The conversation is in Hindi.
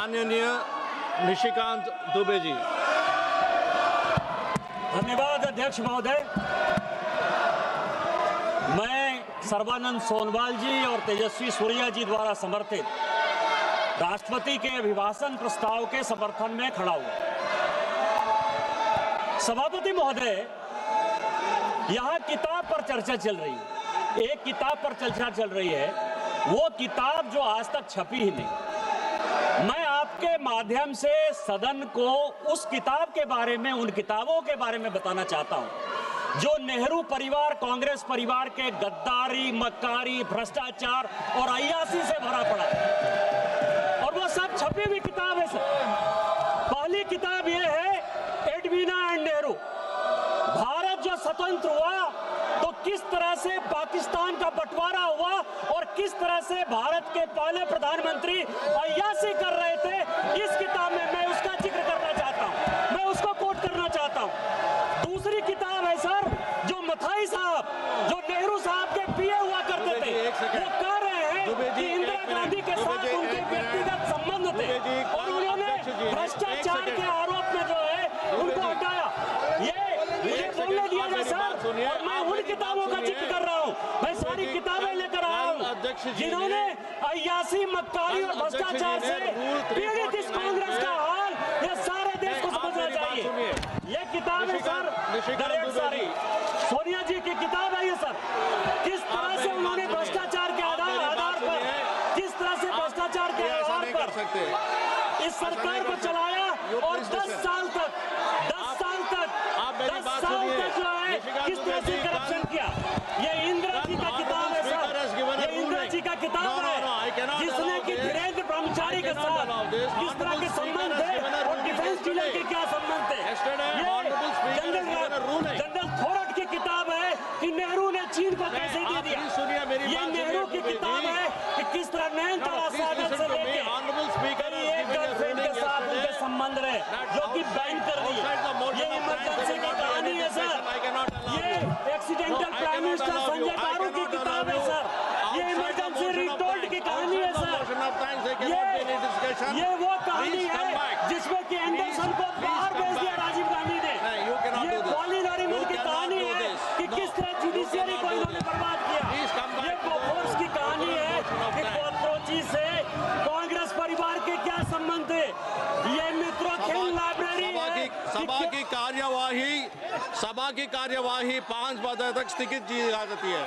माननीय निशिकांत दुबे जी। धन्यवाद अध्यक्ष महोदय। मैं सर्बानंद सोनवाल जी और तेजस्वी सूर्या जी द्वारा समर्थित राष्ट्रपति के अभिभाषण प्रस्ताव के समर्थन में खड़ा हुआ। सभापति महोदय, यहाँ किताब पर चर्चा चल रही है, एक किताब पर चर्चा चल रही है, वो किताब जो आज तक छपी ही नहीं। मैं आपके माध्यम से सदन को उस किताब के बारे में, उन किताबों के बारे में बताना चाहता हूं जो नेहरू परिवार, कांग्रेस परिवार के गद्दारी, मक्कारी, भ्रष्टाचार और अय्यासी से भरा पड़ा है, और वो सब छपी हुई किताब है सर। पहली किताब ये है एडवीना एंड नेहरू। भारत जो स्वतंत्र हुआ तो किस तरह से पाकिस्तान का बंटवारा हुआ और किस तरह से भारत के पहले प्रधानमंत्री अय्यासी कर रहे थे, इस किताब में मैं उसका जिक्र करना चाहता हूं, मैं उसको कोट करना चाहता हूं। दूसरी किताब है सर, जो मथाई साहब, जो नेहरू साहब के पीए हुआ करते थे, वो कह रहे हैं कि इंदिरा गांधी के साथ उनके व्यक्तिगत संबंध थे और उन्होंने भ्रष्टाचार के आरोप में जो है उनको हटाया। मुझे बोलने दिया जाए सर, और मैं उन किताबों का जिक्र कर रहा हूँ, मैं सारी किताबें लेकर आया हूँ जिन्होंने अय्यासी, मक्कारी और भ्रष्टाचार से पीड़ित इस कांग्रेस का हाल ये सारे देश को समझना चाहिए। ये किताब है सर, सारी सोनिया जी की किताब है ये सर। किस तरह से उन्होंने भ्रष्टाचार के आधार पर, किस तरह से भ्रष्टाचार के आधार पर इस सरकार को चलाया और 10 साल तक जो है किस तरह से करप्शन किया। ये इंदिरा जी का किताब है सर, ये इंदिरा जी का किताब है जिसने कि धीरेन्द्र ब्रह्मचारी के साथ किस तरह के संबंध थे और डिफेंस डीलर के क्या संबंध थे। जनरल थोरट की किताब है कि नेहरू ने चीन को कैसे दे दिया। ये नेहरू की किताब है कि किस तरह नैनतारा सागर से लेके एक गर्लफ्रेंड के साथ उनके संबंध रहे जो कि बैन कर दिए। ये इमरजेंसी की कहानी है सर, ये एक्सीडेंटल प्राइम मिनिस्टर संजय बारू की किताब है सर, ये इमरजेंसी रिटोल्ड की कहानी है सर। ये वो कहानी है जिसमें कि एंडरसन को बाहर भेज दिया राजीव गांधी ने। ये कॉलिन नरीमन की कहानी है कि किस तरह जुडिशियरी को इन्होंने बर्बाद किया। ये बोफोर्स की कहानी है कि कोलकाता से कांग्रेस परिवार के क्या संबंध थे। ये मित्रों खेल लाइब्रेरी सभा की कार्यवाही 5 बजे तक स्थगित की जा सकती है।